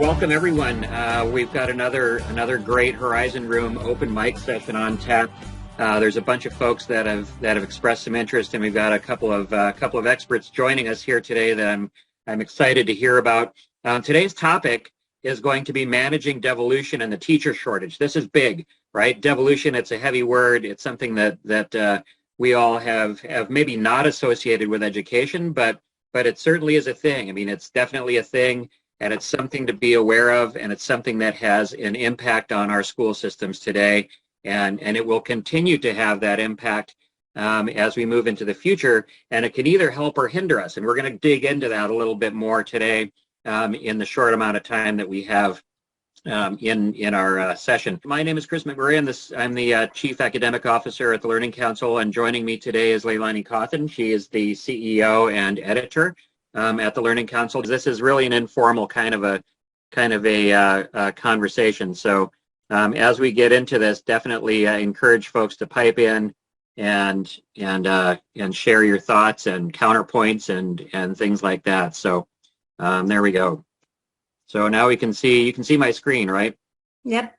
Welcome everyone. We've got another great Horizon Room open mic session on tap. There's a bunch of folks that have expressed some interest, and we've got a couple of experts joining us here today that I'm excited to hear about. Today's topic is going to be managing devolution and the teacher shortage. This is big, right? Devolution, it's a heavy word. It's something that we all have maybe not associated with education, but it certainly is a thing. I mean, it's definitely a thing. And it's something to be aware of, and it's something that has an impact on our school systems today, and it will continue to have that impact as we move into the future, and it can either help or hinder us, and we're going to dig into that a little bit more today in the short amount of time that we have in our session. My name is Chris McMurray, and I'm the Chief Academic Officer at the Learning Council, and joining me today is LeiLani Cauthen. She is the CEO and editor at the Learning Council. This is really an informal kind of a conversation. So as we get into this, definitely encourage folks to pipe in and share your thoughts and counterpoints and things like that. So there we go. So now you can see my screen, right? Yep.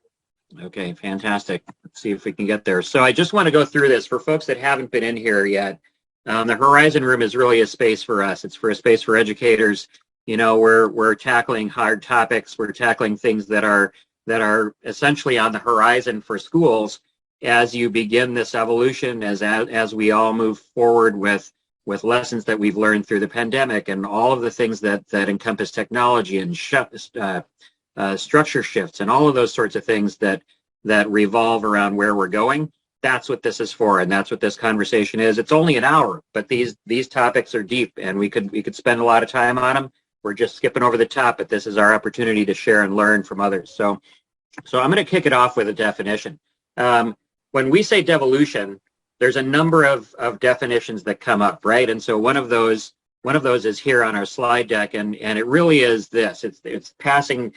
Okay, fantastic. Let's see if we can get there. So I just want to go through this for folks that haven't been in here yet. The Horizon Room is really a space for us. It's a space for educators. You know, we're tackling hard topics. We're tackling things that are essentially on the horizon for schools as you begin this evolution, as we all move forward with lessons that we've learned through the pandemic and all of the things that encompass technology and structure shifts and all of those sorts of things that revolve around where we're going. That's what this is for, and that's what this conversation is. It's only an hour, but these topics are deep, and we could spend a lot of time on them. We're just skipping over the top, but this is our opportunity to share and learn from others. So I'm going to kick it off with a definition. When we say devolution, there's a number of definitions that come up, right? And so one of those is here on our slide deck, and it really is this. It's passing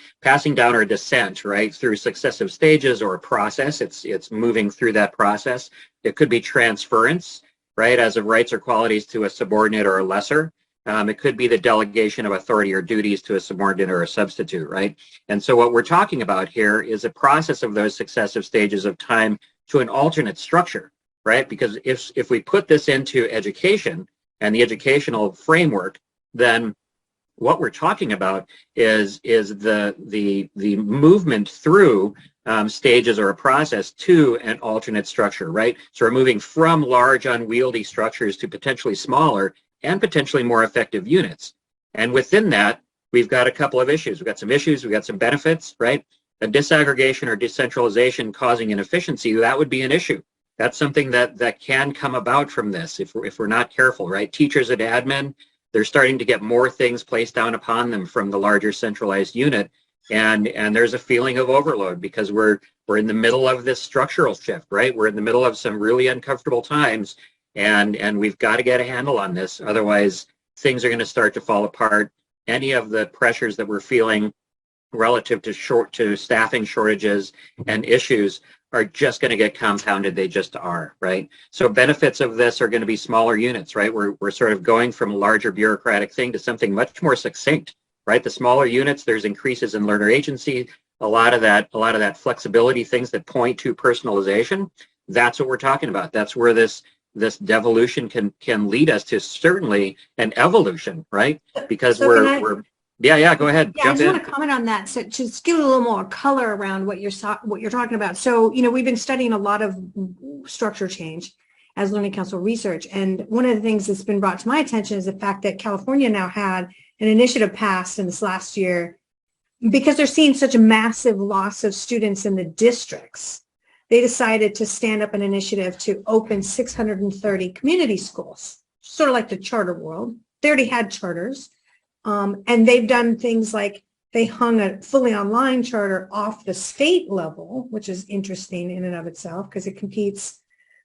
down or descent, right, through successive stages or a process. It's moving through that process. It could be transference, right, as of rights or qualities to a subordinate or a lesser. It could be the delegation of authority or duties to a subordinate or a substitute, right? And so what we're talking about here is a process of those successive stages of time to an alternate structure, right? Because if we put this into education and the educational framework, then what we're talking about is the movement through stages or a process to an alternate structure, right? So we're moving from large unwieldy structures to potentially smaller and potentially more effective units. And within that, we've got a couple of issues. We've got some issues, we've got some benefits, right? A disaggregation or decentralization causing inefficiency, that would be an issue. That's something that can come about from this if we're not careful, right? Teachers and admin, they're starting to get more things placed down upon them from the larger centralized unit, and there's a feeling of overload because we're in the middle of this structural shift, right? We're in the middle of some really uncomfortable times, and we've got to get a handle on this. Otherwise, things are going to start to fall apart. Any of the pressures that we're feeling relative to staffing shortages and issues are just going to get compounded. They just are, right? So benefits of this are going to be smaller units, right? We're sort of going from a larger bureaucratic thing to something much more succinct, right? The smaller units, there's increases in learner agency, a lot of that flexibility, things that point to personalization. That's what we're talking about. That's where this devolution can lead us to, certainly an evolution, right? Because Yeah, go ahead. Yeah, I just want to comment on that. So just give it a little more color around what you're talking about. So, you know, we've been studying a lot of structure change as Learning Council research. And one of the things that's been brought to my attention is the fact that California now had an initiative passed in this last year because they're seeing such a massive loss of students in the districts. They decided to stand up an initiative to open 630 community schools, sort of like the charter world. They already had charters. And they've done things like they hung a fully online charter off the state level, which is interesting in and of itself because it competes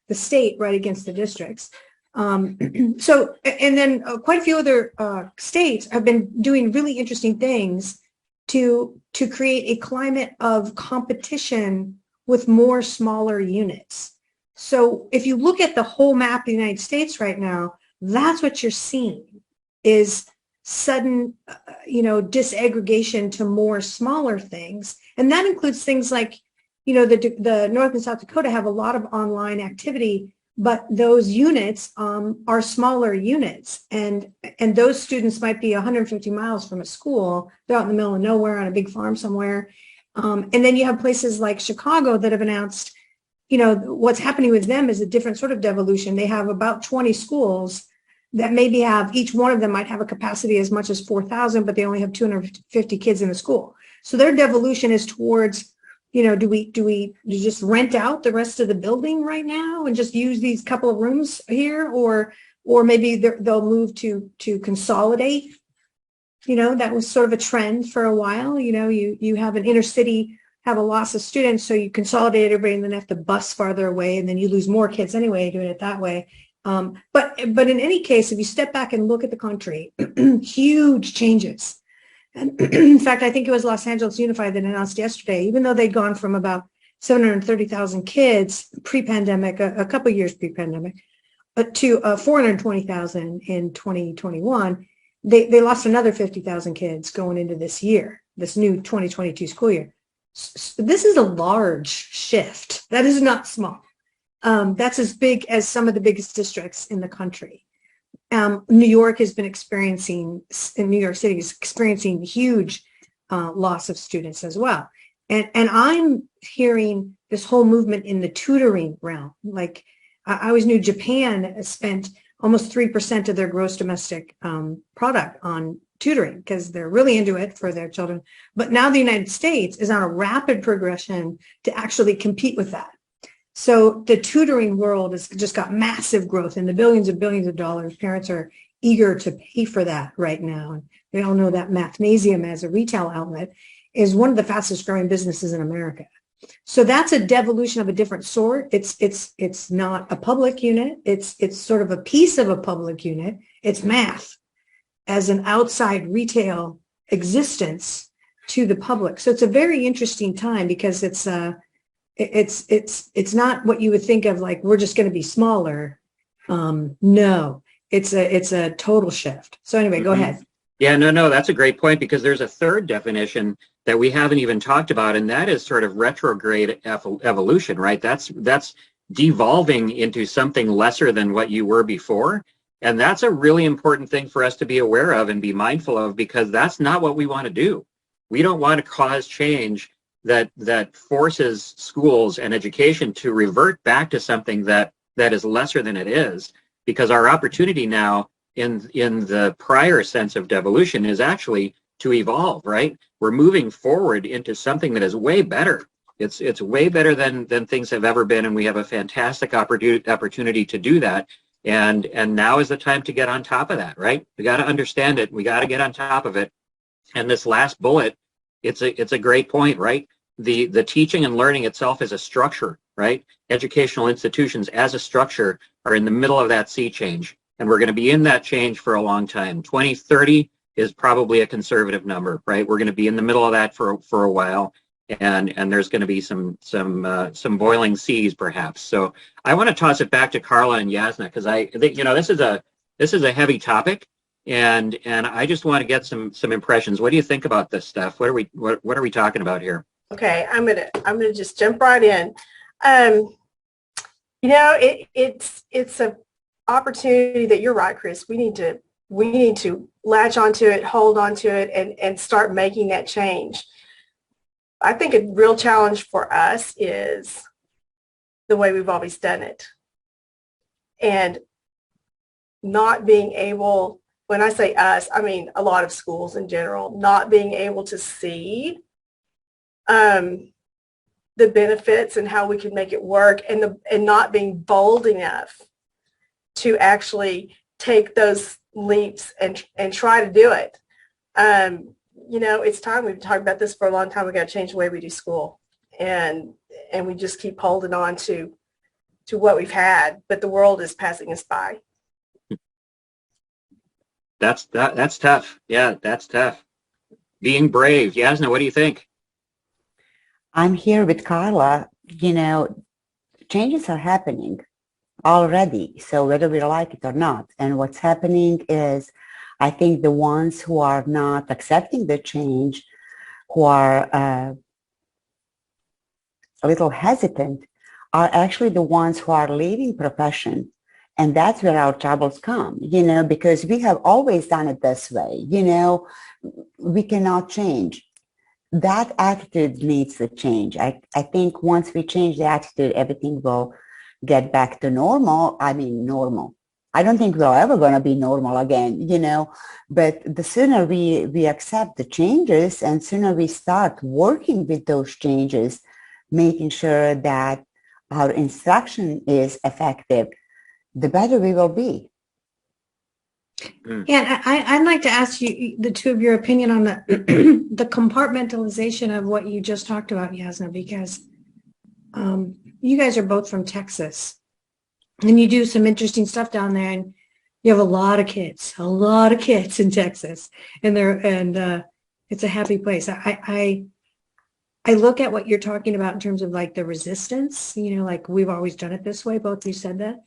the state right against the districts. So, and then quite a few other states have been doing really interesting things to create a climate of competition with more smaller units. So if you look at the whole map of the United States right now, that's what you're seeing is sudden, disaggregation to more smaller things. And that includes things like, the North and South Dakota have a lot of online activity, but those units are smaller units. And those students might be 150 miles from a school. They're out in the middle of nowhere on a big farm somewhere. And then you have places like Chicago that have announced, what's happening with them is a different sort of devolution. They have about 20 schools that maybe have, each one of them might have a capacity as much as 4,000, but they only have 250 kids in the school. So their devolution is towards, do we just rent out the rest of the building right now and just use these couple of rooms here, or maybe they'll move to consolidate. That was sort of a trend for a while. You have an inner city have a loss of students, so you consolidate everybody and then have to bus farther away, and then you lose more kids anyway doing it that way. But in any case, if you step back and look at the country, huge changes. And in fact, I think it was Los Angeles Unified that announced yesterday, even though they'd gone from about 730,000 kids pre-pandemic, a couple of years pre-pandemic, to 420,000 in 2021, they lost another 50,000 kids going into this year, this new 2022 school year. So this is a large shift. That is not small. That's as big as some of the biggest districts in the country. New York has been experiencing, in New York City is experiencing huge loss of students as well. And I'm hearing this whole movement in the tutoring realm. Like I always knew Japan spent almost 3% of their gross domestic product on tutoring because they're really into it for their children. But now the United States is on a rapid progression to actually compete with that. So the tutoring world has just got massive growth in the billions of dollars. Parents are eager to pay for that right now. And we all know that Mathnasium as a retail outlet is one of the fastest growing businesses in America. So that's a devolution of a different sort. It's not a public unit. It's sort of a piece of a public unit. It's math as an outside retail existence to the public. So it's a very interesting time because it's not what you would think of like we're just going to be smaller. No, it's a total shift. So anyway, go ahead. Yeah, no, that's a great point because there's a third definition that we haven't even talked about, and that is sort of retrograde evolution, right? That's devolving into something lesser than what you were before. And that's a really important thing for us to be aware of and be mindful of because that's not what we want to do. We don't want to cause change that forces schools and education to revert back to something that is lesser than it is, because our opportunity now in the prior sense of devolution is actually to evolve, right? We're moving forward into something that is way better. It's way better than things have ever been, and we have a fantastic opportunity to do that. And now is the time to get on top of that, right? We got to understand it. We got to get on top of it. And this last bullet, it's a great point, right? The teaching and learning itself is a structure, right? Educational institutions as a structure are in the middle of that sea change. And we're going to be in that change for a long time. 2030 is probably a conservative number, right? We're going to be in the middle of that for a while. And there's going to be some boiling seas, perhaps. So I want to toss it back to Carla and Yasna because I think this is a heavy topic, and I just want to get some impressions. What do you think about this stuff? What are we talking about here? Okay, I'm gonna just jump right in. It's a opportunity that you're right, Chris. We need to latch onto it, hold onto it, and start making that change. I think a real challenge for us is the way we've always done it. And not being able, when I say us, I mean a lot of schools in general, not being able to see the benefits and how we can make it work, and not being bold enough to actually take those leaps and try to do it. It's time. We've talked about this for a long time. We got to change the way we do school, and we just keep holding on to what we've had, but the world is passing us by. That's tough. Yeah, that's tough. Being brave. Yasna, what do you think? I'm here with Carla. Changes are happening already, so whether we like it or not. And what's happening is I think the ones who are not accepting the change, who are a little hesitant, are actually the ones who are leaving profession. And that's where our troubles come, because we have always done it this way. We cannot change. That attitude needs to change. I think once we change the attitude, everything will get back to normal. I mean, normal. I don't think we're ever going to be normal again, but the sooner we accept the changes and sooner we start working with those changes, making sure that our instruction is effective, the better we will be. Yeah, I'd like to ask you, the two of your opinion on the the compartmentalization of what you just talked about, Yasna, because you guys are both from Texas, and you do some interesting stuff down there, and you have a lot of kids in Texas, and it's a happy place. I look at what you're talking about in terms of like the resistance, like we've always done it this way. Both of you said that.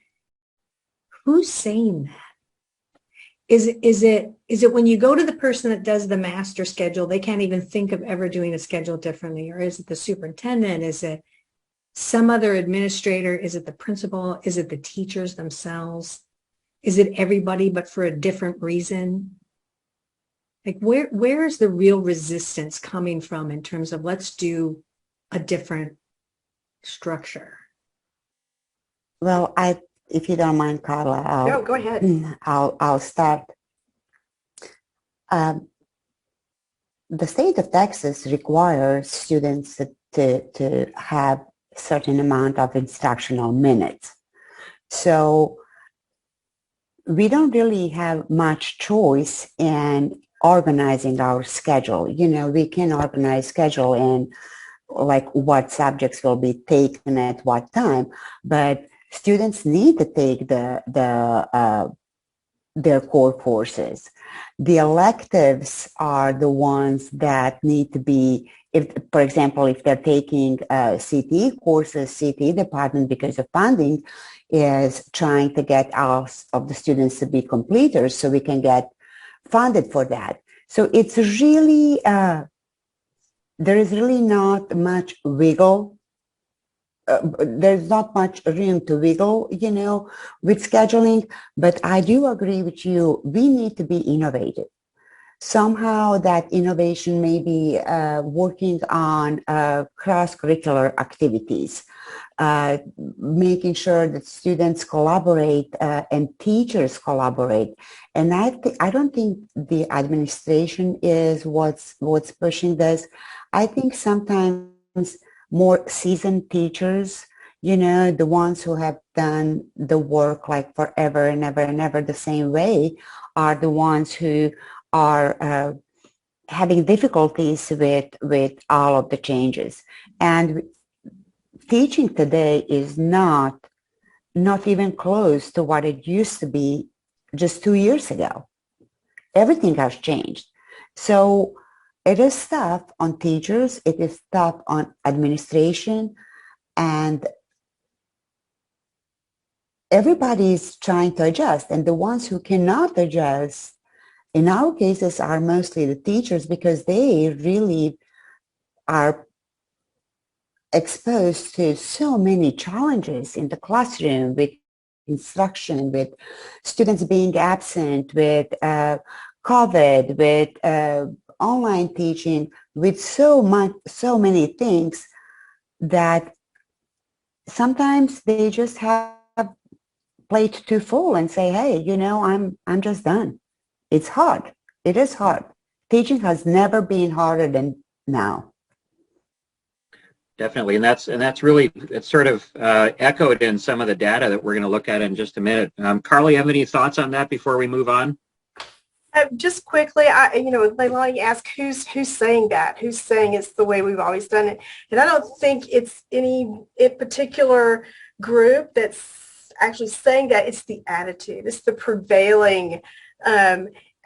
Who's saying that? Is it when you go to the person that does the master schedule, they can't even think of ever doing a schedule differently? Or is it the superintendent? Is it some other administrator? Is it the principal? Is it the teachers themselves? Is it everybody but for a different reason? Like where is the real resistance coming from in terms of let's do a different structure? Well, if you don't mind, Carla, No, go ahead. I'll start. The state of Texas requires students to have a certain amount of instructional minutes. So we don't really have much choice in organizing our schedule. We can organize schedule in like what subjects will be taken at what time, but students need to take their core courses. The electives are the ones that need to be, for example, if they're taking CTE courses, CTE department, because of funding, is trying to get us of the students to be completers so we can get funded for that. So it's really, there is really not much wiggle. There's not much room to wiggle, with scheduling, but I do agree with you. We need to be innovative. Somehow that innovation may be working on cross-curricular activities, making sure that students collaborate and teachers collaborate. And I don't think the administration is what's pushing this. I think sometimes more seasoned teachers, the ones who have done the work like forever and ever and ever the same way, are the ones who are having difficulties with all of the changes. And teaching today is not even close to what it used to be just 2 years ago. Everything has changed. So it is tough on teachers, it is tough on administration, and everybody is trying to adjust. And the ones who cannot adjust, in our cases, are mostly the teachers, because they really are exposed to so many challenges in the classroom, with instruction, with students being absent, with COVID, with online teaching, with so many things, that sometimes they just have plate too full and say, hey, I'm just done. It's hard. It is hard. Teaching has never been harder than now. Definitely, and that's really, it's sort of echoed in some of the data that we're going to look at in just a minute. Carly, have any thoughts on that before we move on? Just quickly, LeiLani asked who's saying that? Who's saying it's the way we've always done it? And I don't think it's any particular group that's actually saying that. It's the attitude. It's the prevailing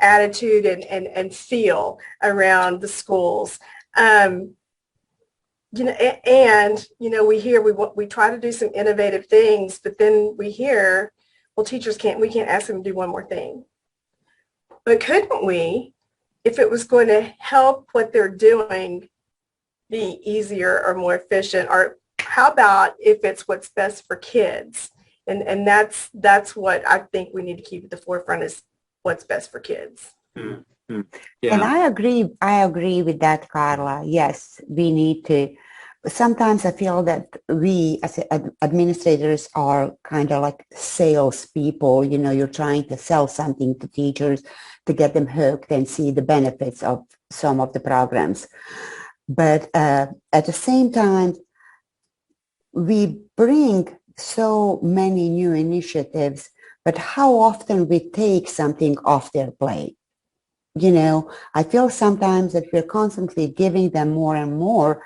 attitude and feel around the schools. We hear we try to do some innovative things, but then we hear, well, we can't ask them to do one more thing. But couldn't we, if it was going to help what they're doing be easier or more efficient, or how about if it's what's best for kids? And that's what I think we need to keep at the forefront, is what's best for kids. Mm-hmm. And I agree with that, Carla. Yes, we need to. Sometimes I feel that we as administrators are kind of like salespeople. You know, you're trying to sell something to teachers to get them hooked and see the benefits of some of the programs. But at the same time, we bring so many new initiatives, but how often we take something off their plate? You know, I feel sometimes that we're constantly giving them more and more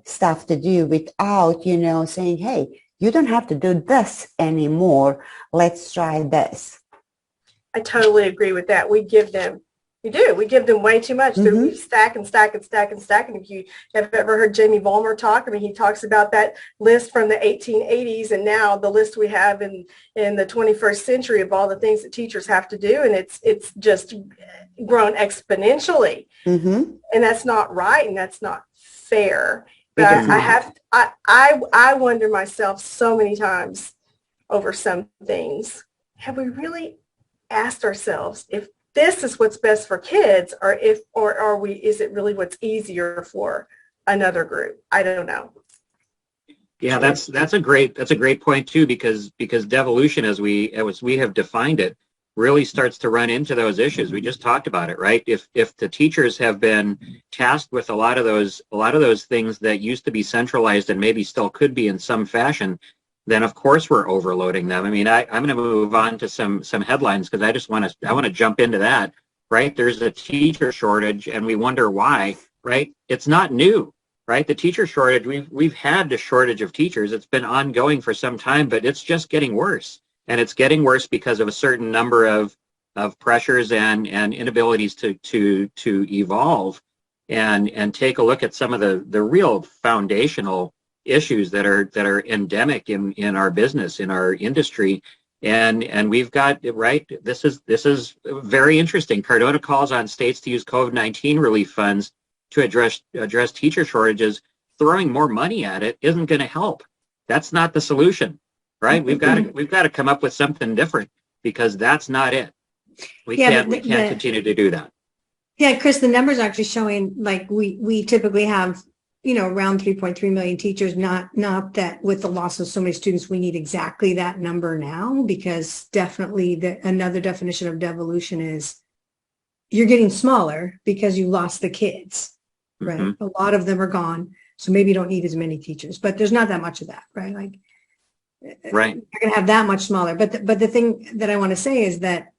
stuff to do without, you know, saying, hey, you don't have to do this anymore. Let's try this. I totally agree with that. We give them way too much. Mm-hmm. We stack and stack and stack and stack. And if you have ever heard Jamie Vollmer talk, I mean, he talks about that list from the 1880s and now the list we have in the 21st century of all the things that teachers have to do. And it's just grown exponentially. Mm-hmm. And that's not right. And that's not fair. But I wonder myself so many times over some things, have we really asked ourselves if this is what's best for kids, or is it really what's easier for another group? I don't know. Yeah, that's a great point too, because devolution, as we have defined it, really starts to run into those issues. We just talked about it, right? If the teachers have been tasked with a lot of those things that used to be centralized and maybe still could be in some fashion, then of course we're overloading them. I mean, I'm going to move on to some headlines because I want to jump into that, right? There's a teacher shortage and we wonder why, right? It's not new, right? The teacher shortage, we've had a shortage of teachers. It's been ongoing for some time, but it's just getting worse. And it's getting worse because of a certain number of pressures and inabilities to evolve and take a look at some of the real foundational issues that are endemic in our business, in our industry, and we've got, right, this is very interesting. Cardona calls on states to use COVID-19 relief funds to address teacher shortages. Throwing more money at it isn't going to help. That's not the solution, right? We've got to come up with something different, because that's not it. We can't continue to do that. Yeah, Chris, the numbers are actually showing, like, we typically have, you know, around 3.3 million teachers, not that with the loss of so many students, we need exactly that number now, because definitely another definition of devolution is you're getting smaller because you lost the kids, right? Mm-hmm. A lot of them are gone. So maybe you don't need as many teachers, but there's not that much of that, right? Like, right. You're going to have that much smaller. But the thing that I want to say is that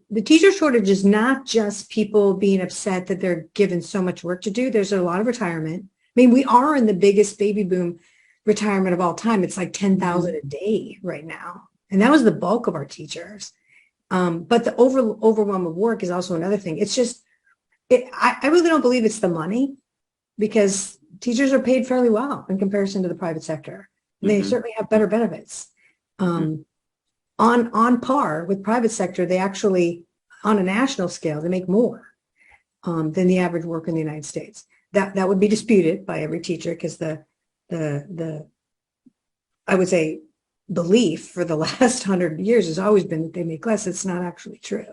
the teacher shortage is not just people being upset that they're given so much work to do. There's a lot of retirement. I mean, we are in the biggest baby boom retirement of all time. It's like 10,000 a day right now. And that was the bulk of our teachers. But the overwhelm of work is also another thing. It's just, I really don't believe it's the money, because teachers are paid fairly well in comparison to the private sector. They mm-hmm. certainly have better benefits. On par with private sector, they actually, on a national scale, they make more than the average worker in the United States. That would be disputed by every teacher, because the I would say belief for the last 100 years has always been that they make less. It's not actually true.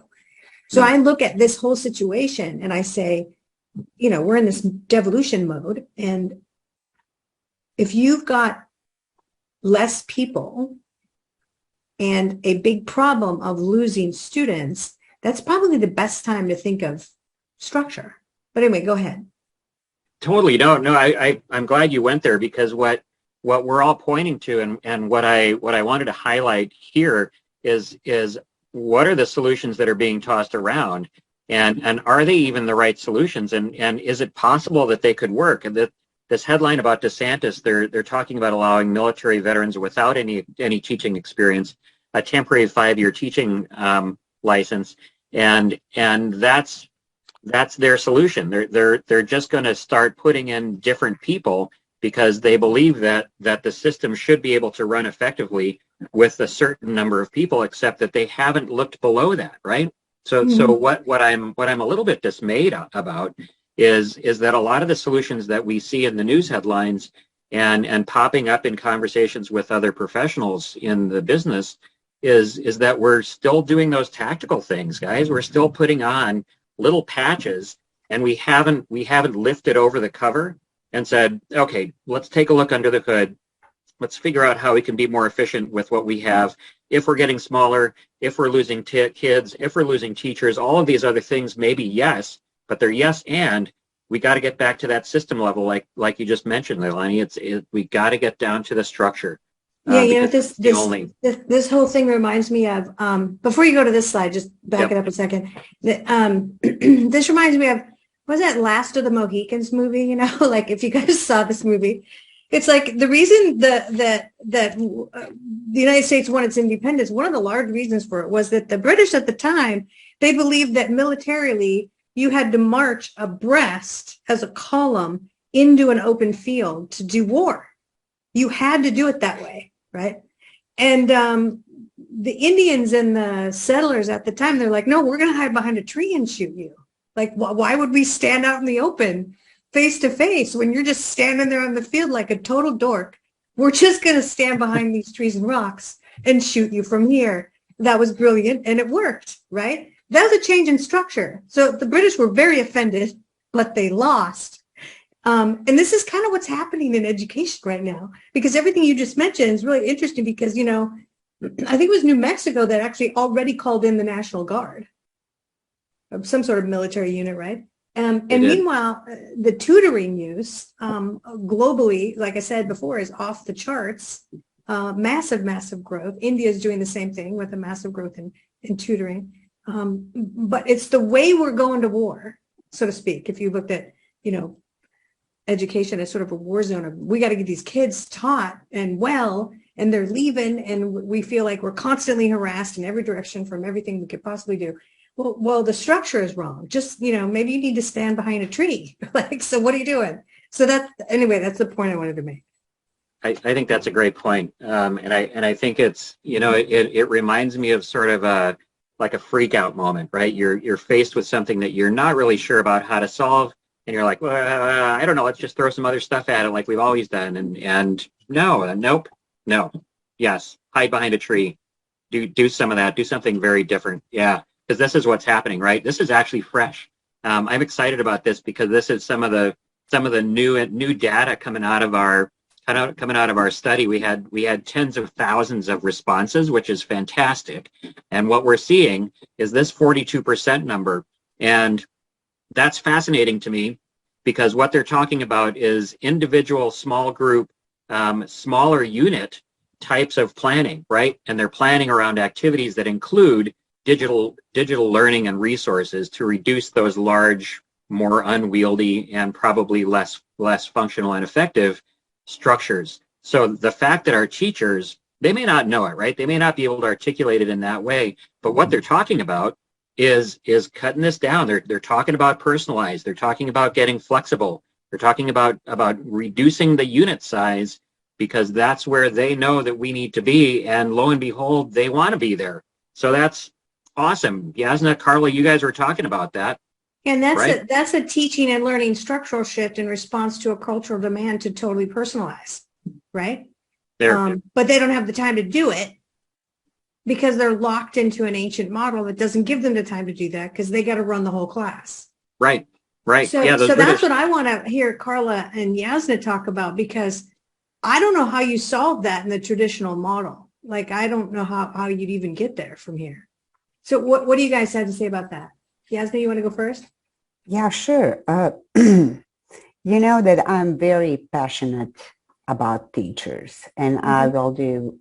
So I look at this whole situation and I say, you know, we're in this devolution mode, and if you've got less people and a big problem of losing students, that's probably the best time to think of structure. But anyway, go ahead. Totally. No, I'm glad you went there, because what we're all pointing to and what I wanted to highlight here is what are the solutions that are being tossed around, and are they even the right solutions, and is it possible that they could work? And this headline about DeSantis, they're talking about allowing military veterans without any teaching experience a temporary 5-year teaching license, and that's their solution. They're just going to start putting in different people because they believe that the system should be able to run effectively with a certain number of people, except that they haven't looked below that, right? So what I'm a little bit dismayed about is that a lot of the solutions that we see in the news headlines and popping up in conversations with other professionals in the business is that we're still doing those tactical things, guys. We're still putting on little patches, and we haven't lifted over the cover and said, okay, let's take a look under the hood. Let's figure out how we can be more efficient with what we have. If we're getting smaller, if we're losing kids, if we're losing teachers, all of these other things, maybe yes, but they're yes, and we got to get back to that system level, like you just mentioned, LeiLani. We got to get down to the structure. Yeah, you know, this whole thing reminds me of, before you go to this slide, just back it up a second. This reminds me of, was that Last of the Mohicans movie? You know, like if you guys saw this movie, it's like the reason that the United States won its independence, one of the large reasons for it was that the British at the time, they believed that militarily you had to march abreast as a column into an open field to do war. You had to do it that way, right? And the Indians and the settlers at the time, they're like, no, we're going to hide behind a tree and shoot you. Like, why would we stand out in the open face to face when you're just standing there on the field like a total dork? We're just going to stand behind these trees and rocks and shoot you from here. That was brilliant, and it worked, right? That was a change in structure. So the British were very offended, but they lost. And this is kind of what's happening in education right now, because everything you just mentioned is really interesting because, you know, I think it was New Mexico that actually already called in the National Guard, some sort of military unit, right? And meanwhile, the tutoring use globally, like I said before, is off the charts. Massive growth. India is doing the same thing with a massive growth in tutoring. But it's the way we're going to war, so to speak. If you looked at, you know, education as sort of a war zone of, we got to get these kids taught and well, and they're leaving, and we feel like we're constantly harassed in every direction from everything we could possibly do. Well, the structure is wrong. Just, you know, maybe you need to stand behind a tree. Like, so what are you doing? So anyway, that's the point I wanted to make. I think that's a great point. And I think it's, you know, it reminds me of sort of like a freak out moment, right? You're faced with something that you're not really sure about how to solve. And you're like, well, I don't know, let's just throw some other stuff at it like we've always done. And nope. Yes, hide behind a tree. Do some of that. Do something very different. Yeah, because this is what's happening, right? This is actually fresh. I'm excited about this because this is some of the new data coming out of our study. We had tens of thousands of responses, which is fantastic. And what we're seeing is this 42% number. And that's fascinating to me because what they're talking about is individual small group, smaller unit types of planning, right? And they're planning around activities that include digital learning and resources to reduce those large, more unwieldy and probably less functional and effective structures. So the fact that our teachers, they may not know it, right? They may not be able to articulate it in that way, but what they're talking about is cutting this down. They're talking about personalized. They're talking about getting flexible. They're talking about reducing the unit size because that's where they know that we need to be. And lo and behold, they want to be there. So that's awesome. Yasna, Carla, you guys were talking about that. And that's right? that's a teaching and learning structural shift in response to a cultural demand to totally personalize, right? But they don't have the time to do it because they're locked into an ancient model that doesn't give them the time to do that because they got to run the whole class. Right. So, yeah, so that's what I want to hear Carla and Yasna talk about, because I don't know how you solve that in the traditional model. Like, I don't know how you'd even get there from here. So what do you guys have to say about that? Yasna, you want to go first? Yeah, sure. You know that I'm very passionate about teachers, and I will do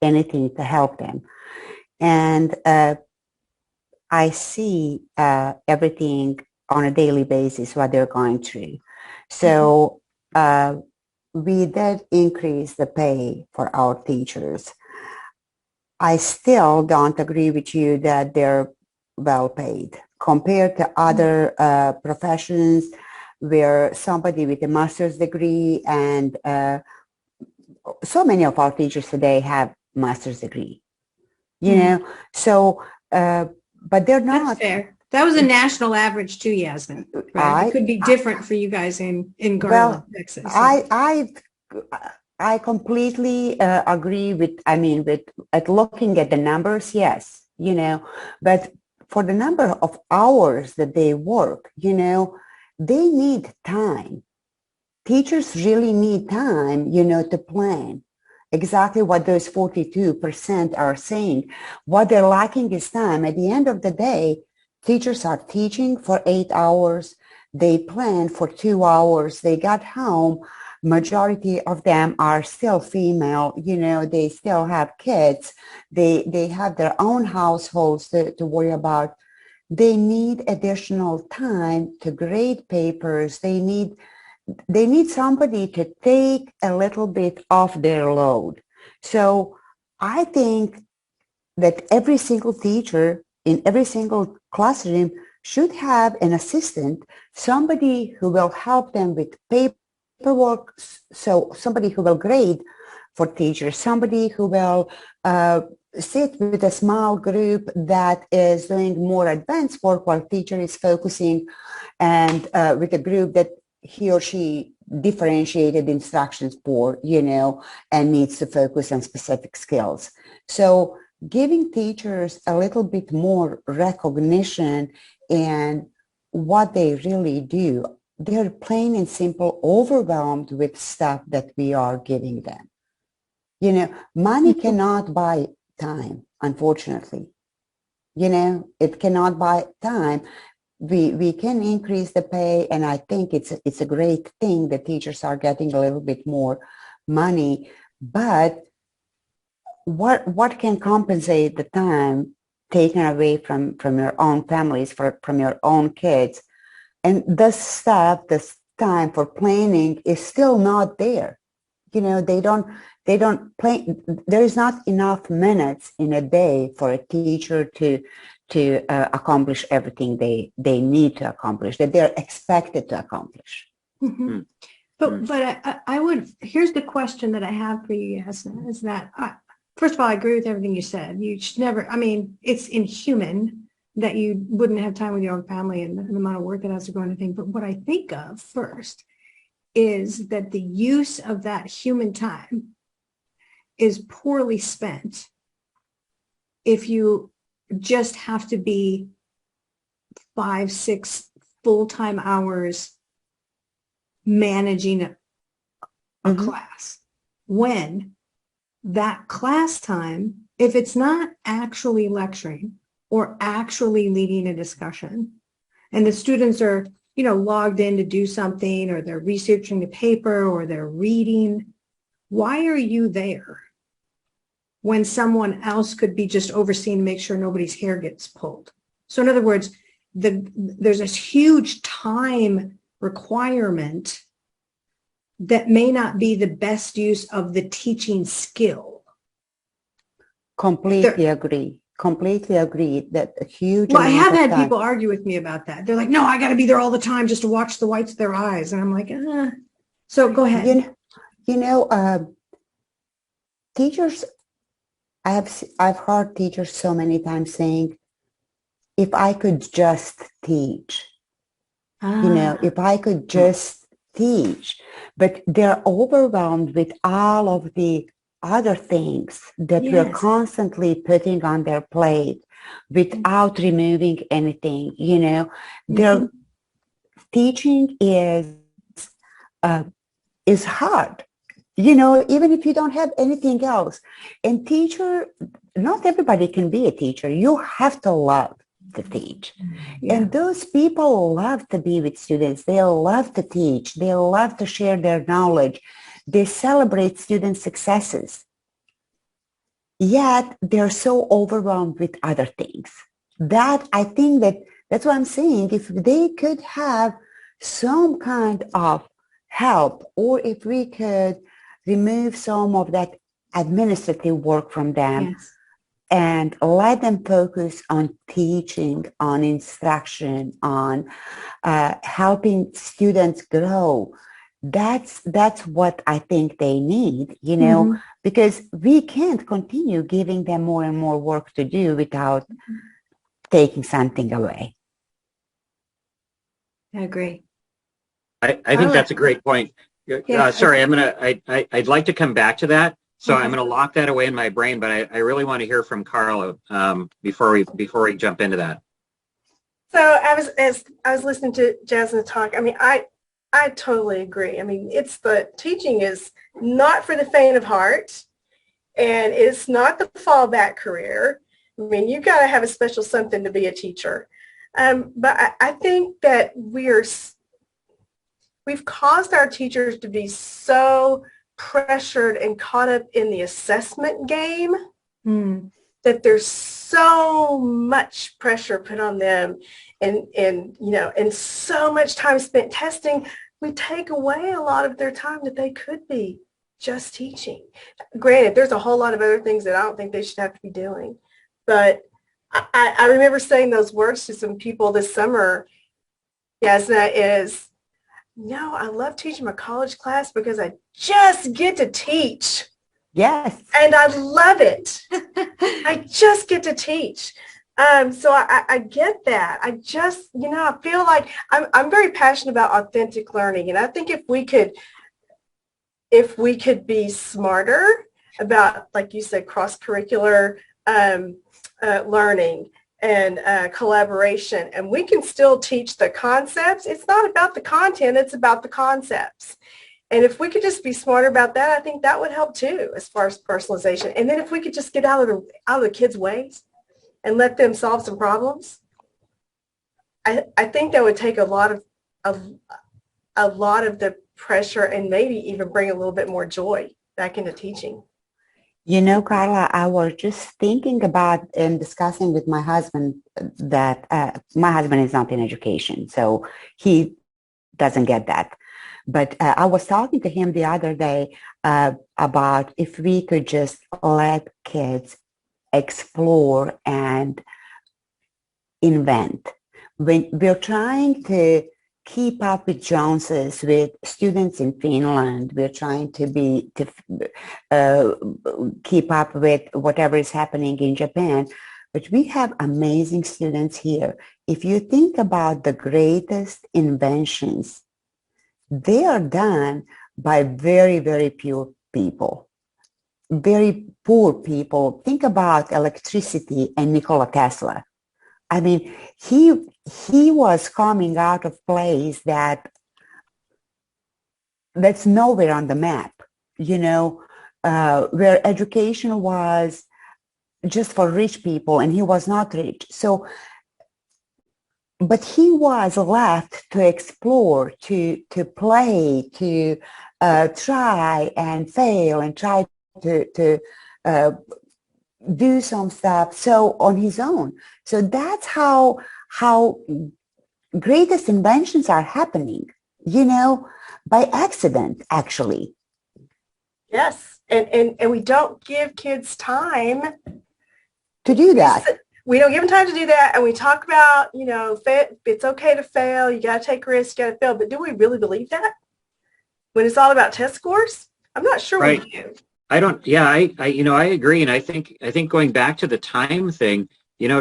anything to help them. And I see everything on a daily basis, what they're going through. So we did increase the pay for our teachers. I still don't agree with you that they're well paid compared to other professions where somebody with a master's degree, and so many of our teachers today have master's degree, you know. So but they're That's not. fair. That was a national average too, Yasmin. Right? It could be different for you guys in Garland, Texas. So. I completely agree with, at looking at the numbers, yes, but for the number of hours that they work, they need time. Teachers really need time, to plan. Exactly what those 42% are saying. What they're lacking is time. At the end of the day, teachers are teaching for 8 hours. They plan for 2 hours. They got home. Majority of them are still female. They still have kids. They have their own households to worry about. They need additional time to grade papers. They need somebody to take a little bit off their load. So I think that every single teacher in every single classroom should have an assistant, somebody who will help them with paperwork, so somebody who will grade for teachers, somebody who will sit with a small group that is doing more advanced work while teacher is focusing, and with a group that he or she differentiated instructions for, and needs to focus on specific skills. So giving teachers a little bit more recognition in what they really do. They're plain and simple overwhelmed with stuff that we are giving them. Money cannot buy time, unfortunately. It cannot buy time. We can increase the pay, and I think it's a great thing that teachers are getting a little bit more money, but what can compensate the time taken away from your own families, from your own kids? And this time for planning is still not there. They don't plan. There is not enough minutes in a day for a teacher to accomplish everything they need to accomplish, that they're expected to accomplish. Mm-hmm. But I would, here's the question that I have for you, Yasmin, is that, first of all, I agree with everything you said. You should never, it's inhuman that you wouldn't have time with your own family and the amount of work that has to go into things. But what I think of first is that the use of that human time is poorly spent if you just have to be 5-6 full-time hours managing a class, when that class time, if it's not actually lecturing or actually leading a discussion, and the students are, logged in to do something, or they're researching the paper, or they're reading, why are you there when someone else could be just overseeing to make sure nobody's hair gets pulled? So in other words, there's this huge time requirement that may not be the best use of the teaching skill. Completely agree that a huge Well, I have had time. people argue with me about that. They're like, no, I got to be there all the time just to watch the whites of their eyes. And I'm like, So go ahead. Teachers, I've heard teachers so many times saying, if I could just teach, if I could just teach, but they're overwhelmed with all of the other things that we're constantly putting on their plate without removing anything. Their teaching is hard, even if you don't have anything else. And not everybody can be a teacher. You have to love to teach. And those people love to be with students. They love to teach. They love to share their knowledge. They celebrate student successes. Yet they're so overwhelmed with other things. I think that's what I'm saying. If they could have some kind of help, or if we could remove some of that administrative work from them, and let them focus on teaching, on instruction, on helping students grow. That's what I think they need, because we can't continue giving them more and more work to do without taking something away. I agree. I think that's a great point. Yeah, Sorry, I'd like to come back to that. So Okay. I'm going to lock that away in my brain, but I really want to hear from Carla before we jump into that. So as I was listening to Jasmine talk, I mean, I totally agree. I mean, teaching is not for the faint of heart, and it's not the fallback career. I mean, you've got to have a special something to be a teacher. But I think that we've caused our teachers to be so pressured and caught up in the assessment game that there's so much pressure put on them and so much time spent testing. We take away a lot of their time that they could be just teaching. Granted, there's a whole lot of other things that I don't think they should have to be doing. But I remember saying those words to some people this summer, Yasna, is, no, I love teaching my college class because I just get to teach. Yes. And I love it. I just get to teach. So I get that. I just, I feel like I'm very passionate about authentic learning. And I think if we could be smarter about, like you said, cross-curricular learning and collaboration, and we can still teach the concepts. It's not about the content, it's about the concepts. And if we could just be smarter about that, I think that would help too, as far as personalization. And then if we could just get out of the kids' ways and let them solve some problems, I think that would take a lot of the pressure and maybe even bring a little bit more joy back into teaching. Carla, I was just thinking about and discussing with my husband that my husband is not in education, so he doesn't get that. But I was talking to him the other day about if we could just let kids explore and invent. When we're trying to keep up with Joneses, with students in Finland, we're trying to keep up with whatever is happening in Japan, but we have amazing students here. If you think about the greatest inventions, they are done by very, very poor people, very poor people. Think about electricity and Nikola Tesla. I mean, he was coming out of place that's nowhere on the map, where education was just for rich people, and he was not rich. So, but he was left to explore, to play, to try and fail and try to do some stuff so on his own. So that's how greatest inventions are happening, by accident, actually. Yes, and we don't give kids time to do that. We don't give them time to do that, and we talk about, it's okay to fail, you got to take risks, you got to fail, but do we really believe that? When it's all about test scores? I'm not sure Right. we do. I don't, yeah, I agree. And I think going back to the time thing,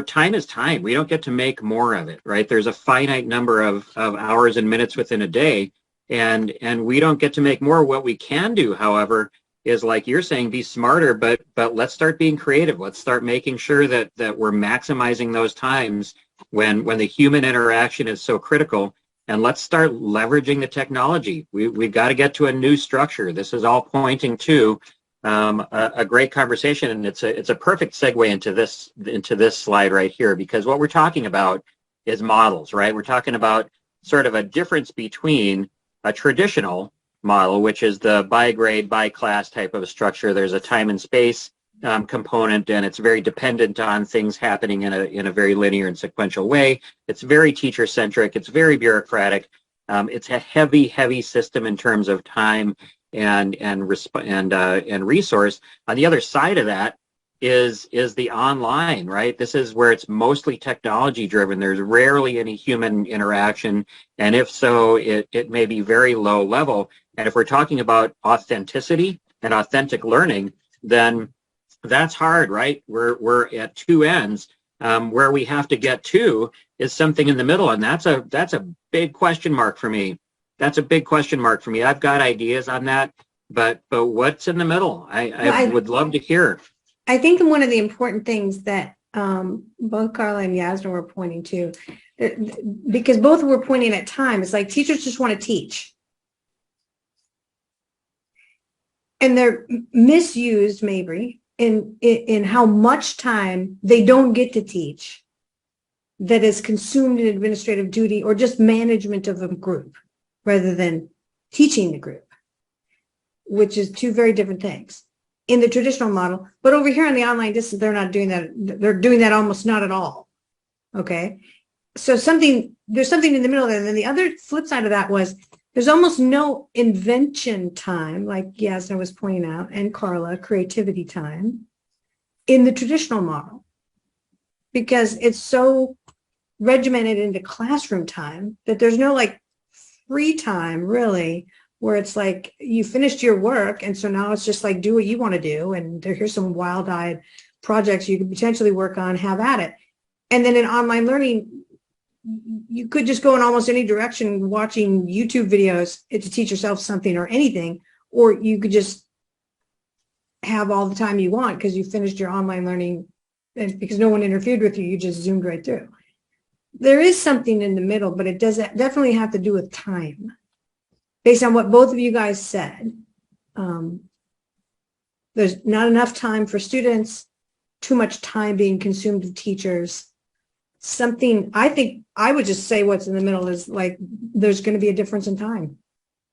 time is time. We don't get to make more of it, right? There's a finite number of hours and minutes within a day, and we don't get to make more. What we can do, however, is, like you're saying, be smarter, but let's start being creative. Let's start making sure that we're maximizing those times when the human interaction is so critical. And let's start leveraging the technology. We've got to get to a new structure. This is all pointing to a great conversation, and it's a perfect segue into this slide right here, because what we're talking about is models, right? We're talking about sort of a difference between a traditional model, which is the by grade, by class type of a structure. There's a time and space component, and it's very dependent on things happening in a very linear and sequential way. It's very teacher centric. It's very bureaucratic. It's a heavy system in terms of time and resource. On the other side of that is the online, right? This is where it's mostly technology driven. There's rarely any human interaction, and if so, it may be very low level. And if we're talking about authenticity and authentic learning, then that's hard, right? We're at two ends. Where we have to get to is something in the middle, and that's a big question mark for me. That's a big question mark for me. I've got ideas on that, but what's in the middle? I would love to hear. I think one of the important things that both Carla and Yasna were pointing to, because both were pointing at time, it's like teachers just want to teach. And they're misused, maybe, in how much time they don't get to teach that is consumed in administrative duty or just management of a group rather than teaching the group, which is two very different things in the traditional model. But over here on the online distance, they're not doing that. They're doing that almost not at all. Okay. So there's something in the middle there. And then the other flip side of that was there's almost no invention time, like Yasna was pointing out, and Carla, creativity time in the traditional model, because it's so regimented into classroom time that there's no like free time really, where it's like you finished your work and so now it's just like do what you want to do, and here's some wild-eyed projects you could potentially work on, have at it. And then in online learning, you could just go in almost any direction watching YouTube videos to teach yourself something or anything, or you could just have all the time you want because you finished your online learning, and because no one interfered with you, you just zoomed right through. There is something in the middle, but it does definitely have to do with time. Based on what both of you guys said, there's not enough time for students, too much time being consumed with teachers. Something, I think I would just say what's in the middle is like there's going to be a difference in time.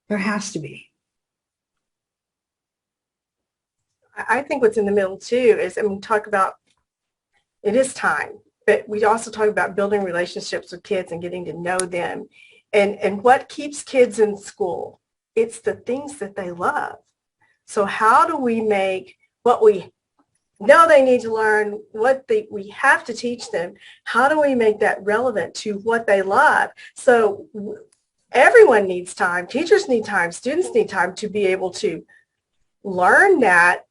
There has to be. I think what's in the middle too is, and we talk about, it is time, but we also talk about building relationships with kids and getting to know them. And what keeps kids in school? It's the things that they love. So how do we make what we know they need to learn, we have to teach them, how do we make that relevant to what they love? So everyone needs time. Teachers need time. Students need time to be able to learn that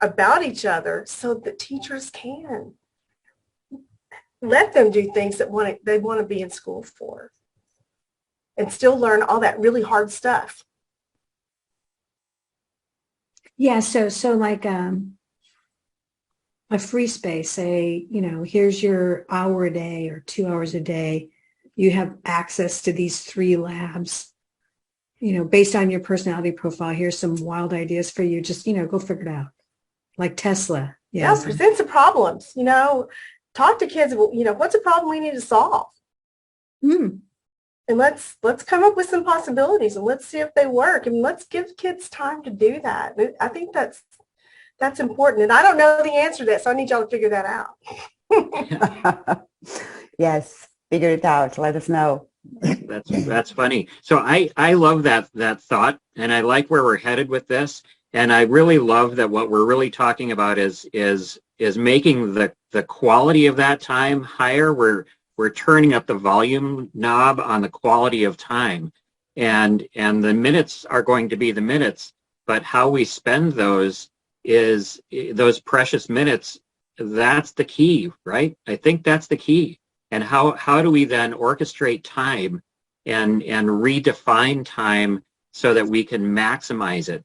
about each other so that teachers can let them do things that they want to be in school for and still learn all that really hard stuff. Yeah, so like a free space, say, here's your hour a day or 2 hours a day. You have access to these 3 labs, based on your personality profile. Here's some wild ideas for you. Just, go figure it out. Like Tesla. Yeah, present some problems, talk to kids, what's a problem we need to solve? And let's come up with some possibilities and let's see if they work, and let's give kids time to do that. I think that's important. And I don't know the answer to that, so I need y'all to figure that out. Yes, figure it out. Let us know. That's funny. So I love that thought, and I like where we're headed with this. And I really love that what we're really talking about is making the quality of that time higher. We're turning up the volume knob on the quality of time, and the minutes are going to be the minutes, but how we spend those is those precious minutes. That's the key, right? I think that's the key. And how do we then orchestrate time and redefine time so that we can maximize it?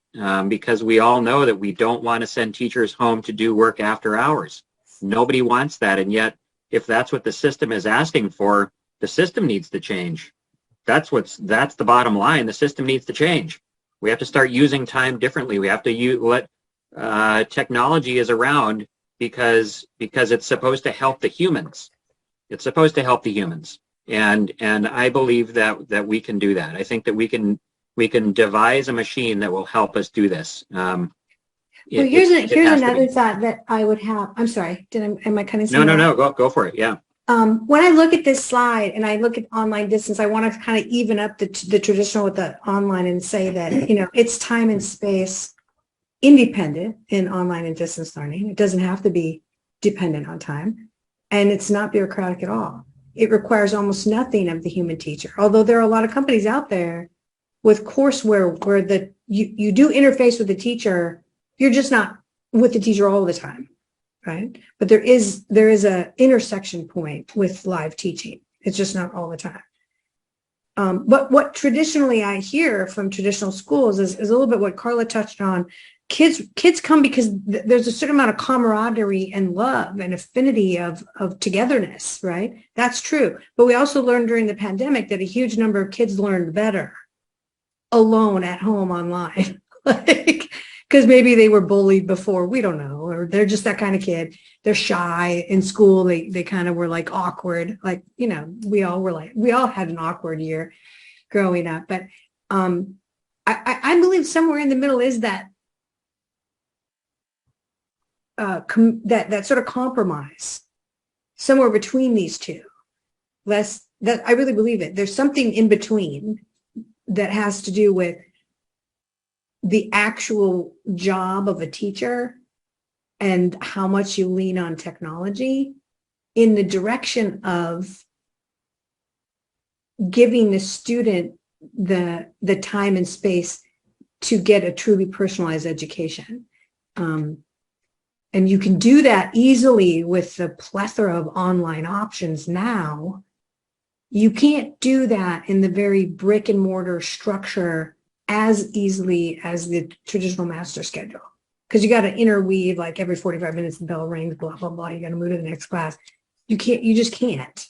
Because we all know that we don't want to send teachers home to do work after hours. Nobody wants that, and yet if that's what the system is asking for, the system needs to change. That's the bottom line. The system needs to change. We have to start using time differently. We have to let technology is around because it's supposed to help the humans. It's supposed to help the humans, and I believe that we can do that. I think that we can devise a machine that will help us do this. Here's another thought that I would have. I'm sorry. Am I kind of saying No. Go for it. Yeah. When I look at this slide and I look at online distance, I want to kind of even up the traditional with the online and say that, it's time and space independent in online and distance learning. It doesn't have to be dependent on time, and it's not bureaucratic at all. It requires almost nothing of the human teacher. Although there are a lot of companies out there with courseware where you do interface with the teacher, you're just not with the teacher all the time. right? But there is a intersection point with live teaching. It's just not all the time. But what traditionally I hear from traditional schools is a little bit what Carla touched on. Kids come because there's a certain amount of camaraderie and love and affinity of togetherness, right? That's true. But we also learned during the pandemic that a huge number of kids learned better alone at home online, like, because maybe they were bullied before, we don't know, or they're just that kind of kid. They're shy in school. They kind of were like awkward, like, you know, we all had an awkward year growing up. But I believe somewhere in the middle is that that sort of compromise, somewhere between these two. That I really believe it. There's something in between that has to do with the actual job of a teacher and how much you lean on technology in the direction of giving the student the time and space to get a truly personalized education. And you can do that easily with the plethora of online options now. You can't do that in the very brick and mortar structure as easily as the traditional master schedule, because you got to interweave, like every 45 minutes the bell rings, blah, blah, blah. You got to move to the next class. You just can't.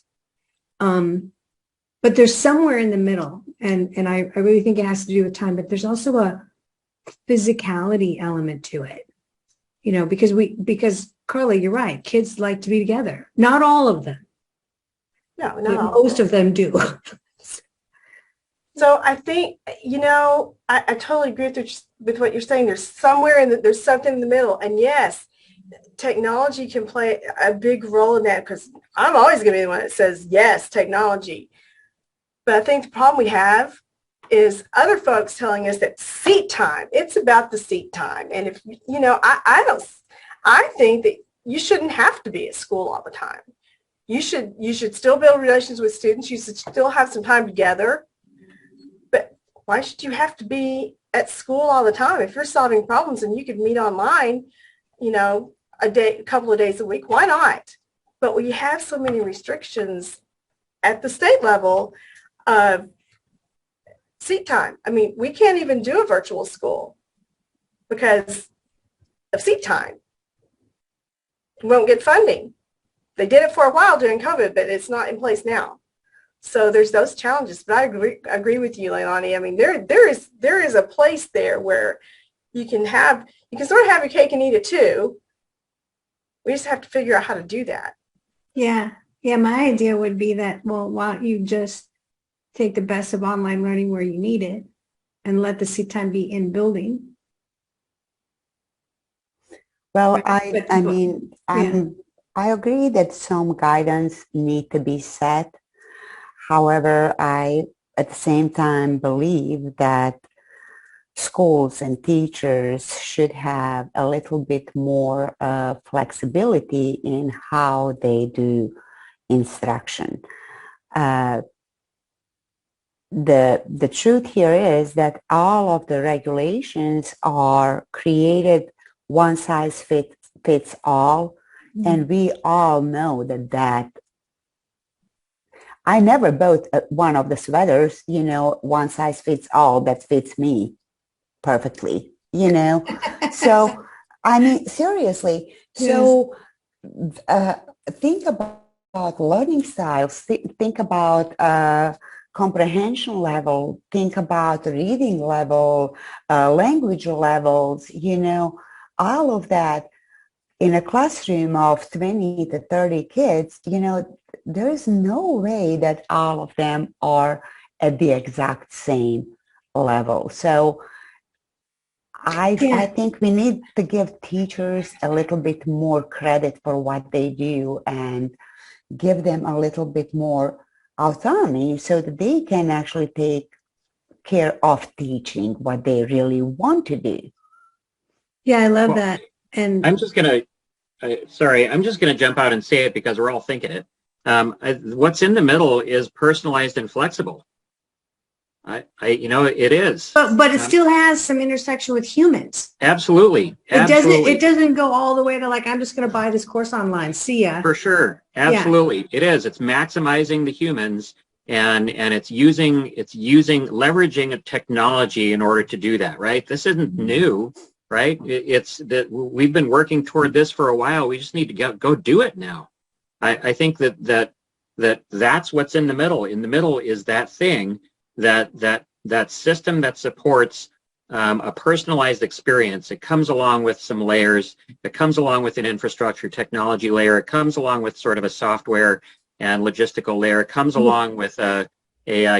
But there's somewhere in the middle, and I really think it has to do with time, but there's also a physicality element to it, you know, because Carla, you're right. Kids like to be together. Not all of them. No, most of them do. So I think, you know, I totally agree with what you're saying. There's there's something in the middle. And yes, technology can play a big role in that, because I'm always going to be the one that says, yes, technology. But I think the problem we have is other folks telling us that seat time, it's about the seat time. And if, you know, I think that you shouldn't have to be at school all the time. You should still build relations with students. You should still have some time together. But why should you have to be at school all the time? If you're solving problems and you could meet online, you know, a couple of days a week, why not? But we have so many restrictions at the state level of seat time. I mean, we can't even do a virtual school because of seat time. We won't get funding. They did it for a while during COVID, but it's not in place now. So there's those challenges. But I agree with you, LeiLani. I mean, there is a place there where you can sort of have your cake and eat it too. We just have to figure out how to do that. Yeah. My idea would be that, well, why don't you just take the best of online learning where you need it and let the seat time be in building. Well, I agree that some guidance need to be set. However, I, at the same time, believe that schools and teachers should have a little bit more flexibility in how they do instruction. The truth here is that all of the regulations are created one size fits all. And we all know that I never bought one of the sweaters, you know, one size fits all that fits me perfectly, you know. So, I mean, seriously. Yes. So think about learning styles, think about comprehension level, think about reading level, language levels, you know, all of that. In a classroom of 20 to 30 kids, you know, there is no way that all of them are at the exact same level. So I think we need to give teachers a little bit more credit for what they do and give them a little bit more autonomy so that they can actually take care of teaching what they really want to do. Yeah, I love that. And I'm just going to jump out and say it because we're all thinking it. What's in the middle is personalized and flexible. It is. But it still has some intersection with humans. Absolutely. It doesn't go all the way to like, I'm just going to buy this course online. See ya. For sure. Absolutely. Yeah. It is. It's maximizing the humans and it's leveraging a technology in order to do that, right? This isn't new, right? It's that we've been working toward this for a while. We just need to go do it now. I think that's what's in the middle. In the middle is that thing, that system that supports a personalized experience. It comes along with some layers. It comes along with an infrastructure technology layer. It comes along with sort of a software and logistical layer. It comes along with a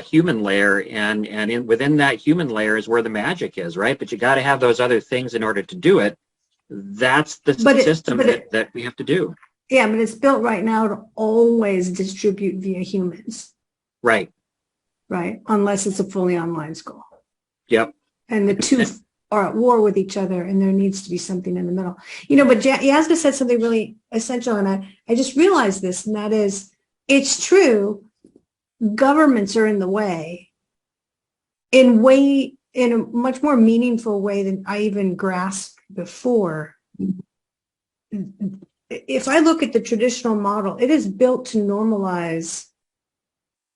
human layer, and within that human layer is where the magic is, right? But you got to have those other things in order to do it. That's the system that we have to do. Yeah, but it's built right now to always distribute via humans. Right. Right. Unless it's a fully online school. Yep. And the two are at war with each other, and there needs to be something in the middle. But Yasna said something really essential, and I just realized this, and that is, it's true, governments are in the way in a much more meaningful way than I even grasped before. If I look at the traditional model, it is built to normalize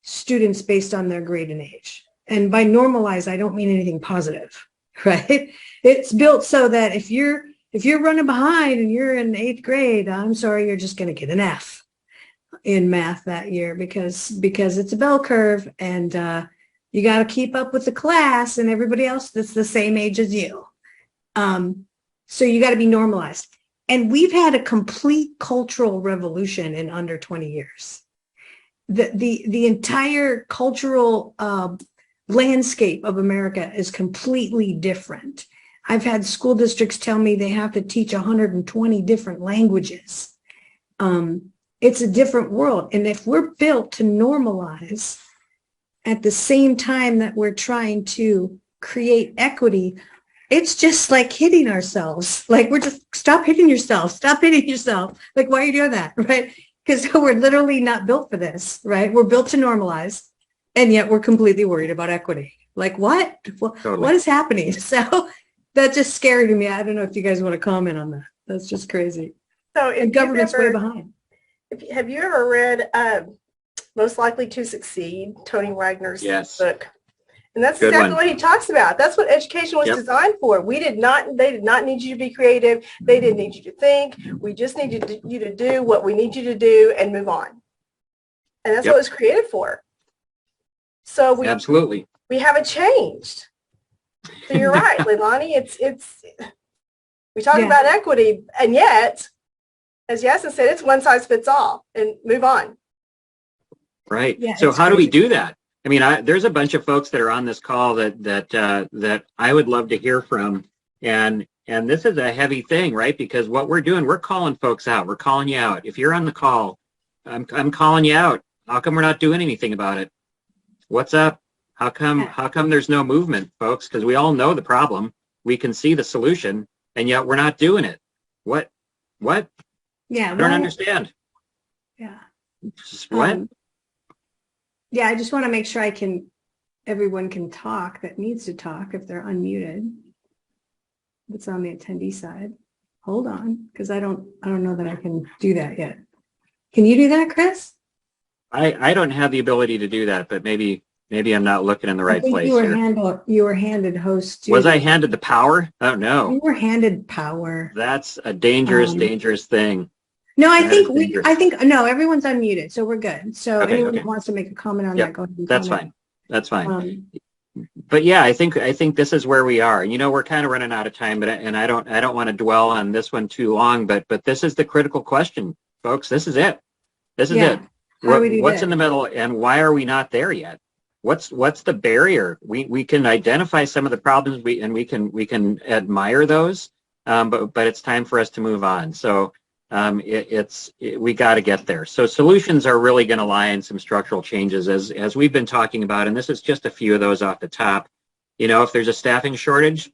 students based on their grade and age. And by normalize, I don't mean anything positive, right? It's built so that if you're running behind and you're in 8th grade, I'm sorry, you're just going to get an F in math that year because it's a bell curve, and you got to keep up with the class and everybody else that's the same age as you. So you got to be normalized. And we've had a complete cultural revolution in under 20 years. The entire cultural landscape of America is completely different. I've had school districts tell me they have to teach 120 different languages. It's a different world. And if we're built to normalize at the same time that we're trying to create equity, it's just like hitting ourselves. Like, we're just, stop hitting yourself. Stop hitting yourself. Like, why are you doing that? Right? Because we're literally not built for this, right? We're built to normalize, and yet we're completely worried about equity. Like, what? Totally. What is happening? So that just scared me. I don't know if you guys want to comment on that. That's just crazy. So the government's way behind. Have you ever read Most Likely to Succeed, Tony Wagner's book? And that's exactly what he talks about. That's what education was designed for. They did not need you to be creative. They didn't need you to think. We just needed you to do what we need you to do and move on. And that's what it was created for. So we haven't changed. So you're right, LeiLani. It's we talk about equity, and yet, as Yasna said, it's one size fits all, and move on. Right. Yeah, so how do we do that? I mean, there's a bunch of folks that are on this call that I would love to hear from, and this is a heavy thing, right? Because what we're doing, we're calling folks out. We're calling you out. If you're on the call, I'm calling you out. How come we're not doing anything about it? What's up? How come there's no movement, folks? Because we all know the problem. We can see the solution, and yet we're not doing it. What? Yeah. I don't understand. Yeah. Just what? Yeah, I just want to make sure everyone can talk that needs to talk if they're unmuted. That's on the attendee side. Hold on, because I don't know that I can do that yet. Can you do that, Chris? I don't have the ability to do that, but maybe I'm not looking in the right place. You were handed host duty. Was I handed the power? Oh no. You were handed power. That's a dangerous thing. No, I think no, everyone's unmuted, so we're good. So anyone that wants to make a comment on that, go ahead and comment. That's fine. But yeah, I think this is where we are. We're kind of running out of time, but I don't want to dwell on this one too long. But this is the critical question, folks. This is it. This is it. What's in the middle, and why are we not there yet? What's the barrier? We can identify some of the problems, we can admire those, but it's time for us to move on. So. We got to get there. So solutions are really going to lie in some structural changes, as we've been talking about, and this is just a few of those off the top. If there's a staffing shortage,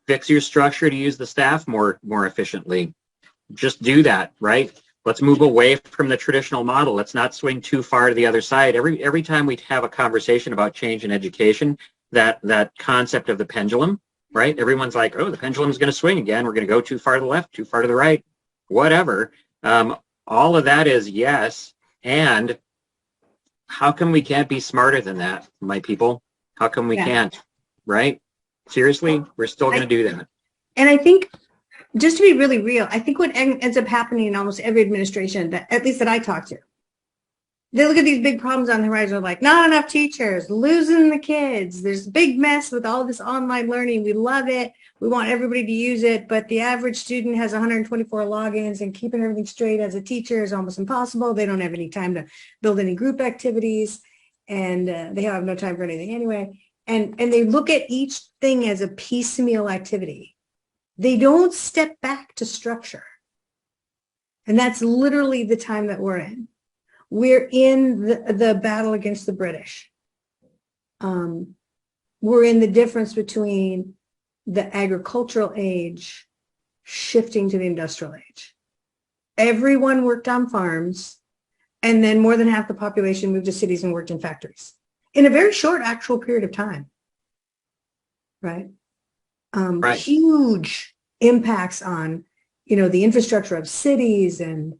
fix your structure to use the staff more efficiently. Just do that, right? Let's move away from the traditional model. Let's not swing too far to the other side. Every time we have a conversation about change in education, that concept of the pendulum, right? Everyone's like, oh, the pendulum's going to swing again. We're going to go too far to the left, too far to the right, whatever. All of that is yes. And how come we can't be smarter than that, my people? How come we can't, right? Seriously, we're still going to do that. And I think, just to be really real, I think what ends up happening in almost every administration, that at least that I talk to, they look at these big problems on the horizon, like not enough teachers, losing the kids. There's a big mess with all this online learning. We love it. We want everybody to use it, but the average student has 124 logins, and keeping everything straight as a teacher is almost impossible. They don't have any time to build any group activities, and they have no time for anything anyway. And they look at each thing as a piecemeal activity. They don't step back to structure. And that's literally the time that we're in. We're in the battle against the British. We're in the difference between the agricultural age shifting to the industrial age. Everyone worked on farms, and then more than half the population moved to cities and worked in factories in a very short actual period of time. Right? Right. Huge impacts on, the infrastructure of cities and,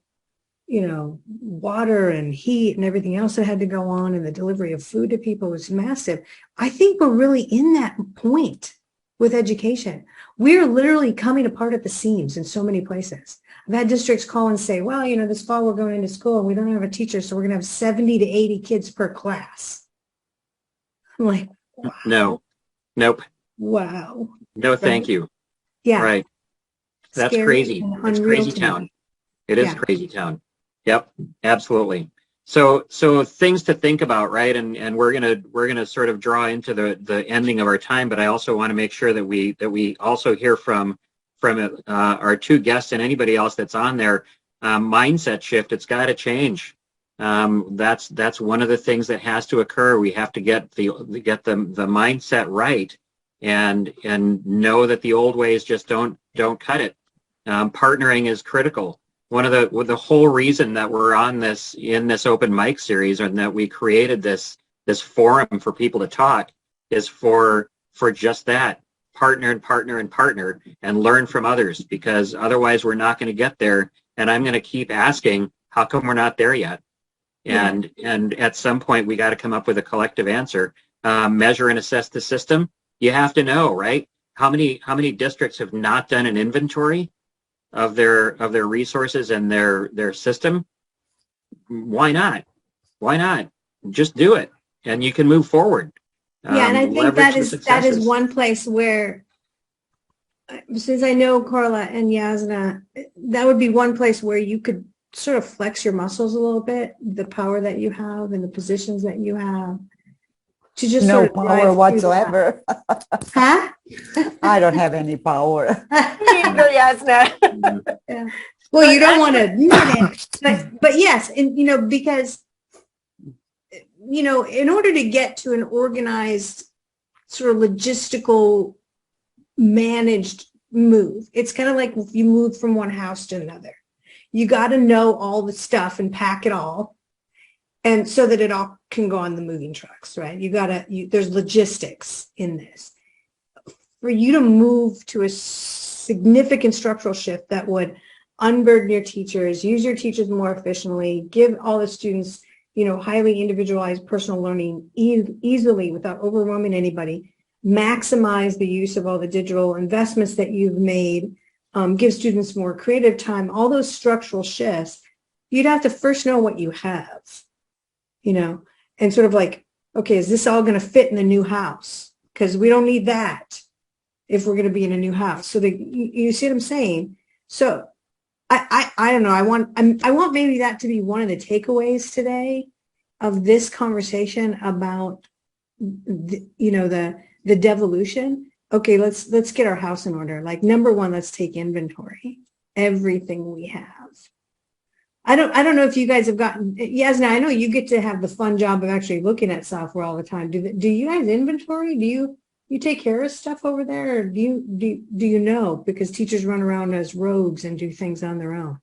water and heat and everything else that had to go on, and the delivery of food to people was massive. I think we're really in that point with education. We're literally coming apart at the seams in so many places. I've had districts call and say, well, this fall we're going into school and we don't have a teacher, so we're going to have 70 to 80 kids per class. I'm like, wow. No. Nope. Wow. No, thank you. Yeah. Right. That's Scary crazy. and It's unreal crazy to town. me. It is Yeah. crazy town. Yep, absolutely. So things to think about, right? And we're gonna sort of draw into the ending of our time, but I also want to make sure that we also hear from our two guests and anybody else that's on there. Mindset shift. It's got to change. That's one of the things that has to occur. We have to get the mindset right, and know that the old ways just don't cut it. Partnering is critical. One of the whole reason that we're on this open mic series, and that we created this forum for people to talk, is for just that. Partner and learn from others, because otherwise we're not going to get there. And I'm going to keep asking, how come we're not there yet? And at some point we got to come up with a collective answer. Measure and assess the system. You have to know, right? How many districts have not done an inventory of their resources and their system? Why not? Just do it, and you can move forward. Yeah, and I think that is one place where, since I know Carla and Yasna, that would be one place where you could sort of flex your muscles a little bit, the power that you have and the positions that you have, to just no sort of power whatsoever. Huh? I don't have any power. Yeah. Well, you don't want to admit it, but yes, and because in order to get to an organized, sort of logistical, managed move, it's kind of like if you move from one house to another. You got to know all the stuff and pack it all, and so that it all can go on the moving trucks, right? There's logistics in this. For you to move to a significant structural shift that would unburden your teachers, use your teachers more efficiently, give all the students, highly individualized personal learning easily without overwhelming anybody, maximize the use of all the digital investments that you've made, give students more creative time, all those structural shifts, you'd have to first know what you have, and sort of like, okay, is this all going to fit in the new house? Because we don't need that if we're going to be in a new house. So you see what I'm saying? So I don't know. I want maybe that to be one of the takeaways today of this conversation about the devolution. Okay, let's get our house in order. Like, number one, let's take inventory, everything we have. I don't know if you guys have gotten, Yasna, I know you get to have the fun job of actually looking at software all the time. Do you guys inventory? Do you take care of stuff over there? Or do you know? Because teachers run around as rogues and do things on their own.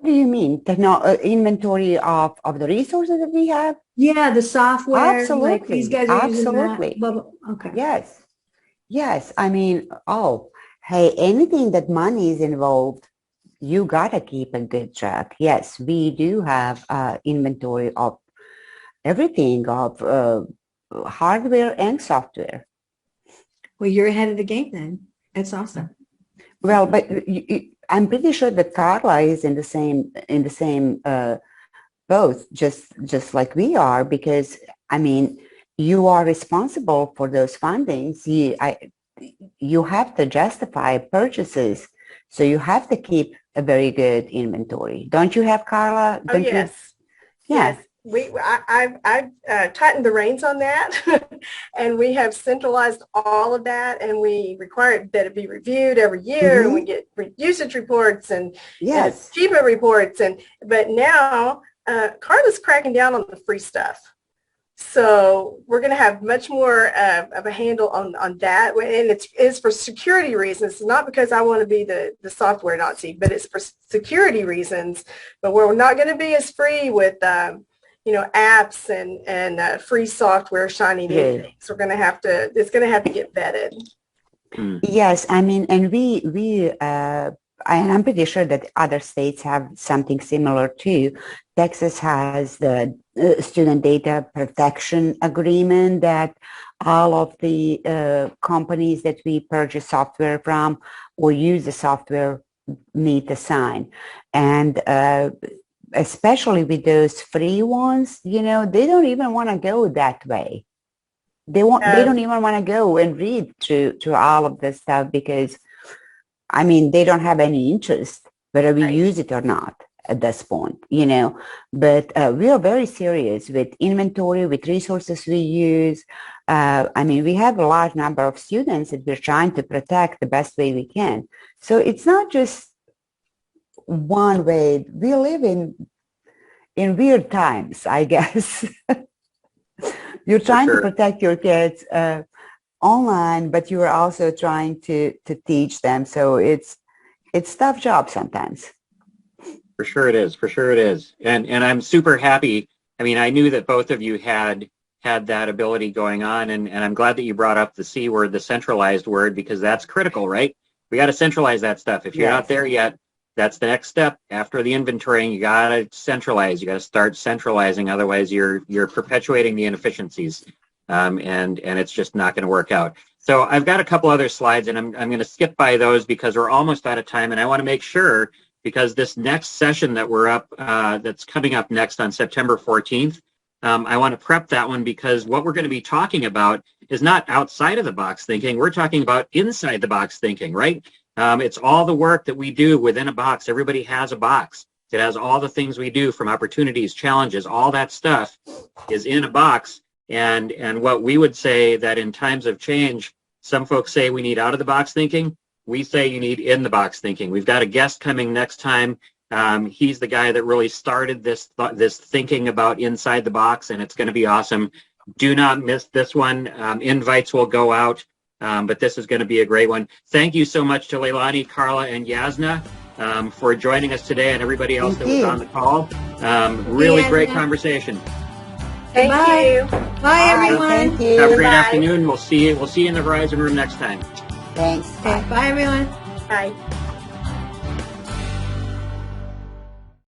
What do you mean? Inventory of the resources that we have? Yeah, the software. Like these Absolutely. guys are using that. Absolutely. Blah, blah. Okay. Yes. Yes. I mean, oh, hey, anything that money is involved, you gotta keep a good track. Yes, we do have inventory of everything, of hardware and software. Well, you're ahead of the game then. That's awesome. Well, but I'm pretty sure that Carla is in the same boat, just like we are, because I mean, you are responsible for those fundings. You have to justify purchases, so you have to keep a very good inventory. Don't you have, Carla? Oh, Don't yes. You? Yeah. Yes. I've tightened the reins on that, and we have centralized all of that, and we require that it be reviewed every year, and we get usage reports and achievement reports, but now Carla's cracking down on the free stuff. So we're going to have much more of a handle on that, and it's for security reasons. It's not because I want to be the software Nazi, but it's for security reasons. But we're not going to be as free with apps and free software shiny new things. We're going to have to. It's going to have to get vetted. Yes, I mean, and I'm pretty sure that other states have something similar too. Texas has the student data protection agreement that all of the companies that we purchase software from or use the software need to sign. And especially with those free ones, they don't even want to go that way. They don't even want to go and read through all of this stuff because, I mean, they don't have any interest whether we use it or not at this point, But we are very serious with inventory, with resources we use. I mean, we have a large number of students that we're trying to protect the best way we can. So it's not just one way. We live in weird times, I guess. You're trying to protect your kids online, but you are also trying to teach them. So it's tough job sometimes. For sure it is. For sure it is. And I'm super happy. I mean, I knew that both of you had that ability going on, and I'm glad that you brought up the C word, the centralized word, because that's critical, right? We got to centralize that stuff. If you're not there yet, that's the next step. After the inventorying, you got to centralize. You got to start centralizing. Otherwise, you're perpetuating the inefficiencies, and it's just not going to work out. So I've got a couple other slides, and I'm going to skip by those because we're almost out of time, and I want to make sure, because this next session that we're up, that's coming up next on September 14th, I want to prep that one because what we're going to be talking about is not outside of the box thinking. We're talking about inside the box thinking, right? It's all the work that we do within a box. Everybody has a box. It has all the things we do, from opportunities, challenges, all that stuff is in a box. And what we would say that in times of change, some folks say we need out of the box thinking. We say you need in the box thinking. We've got a guest coming next time. He's the guy that really started this thinking about inside the box, and it's going to be awesome. Do not miss this one. Invites will go out, but this is going to be a great one. Thank you so much to LeiLani, Carla, and Yasna for joining us today, and everybody else that was on the call. Really great conversation. Thank you. Bye, everyone. Thank you. Have a great afternoon. We'll see you in the Verizon room next time. Thanks. Okay, bye, everyone. Bye.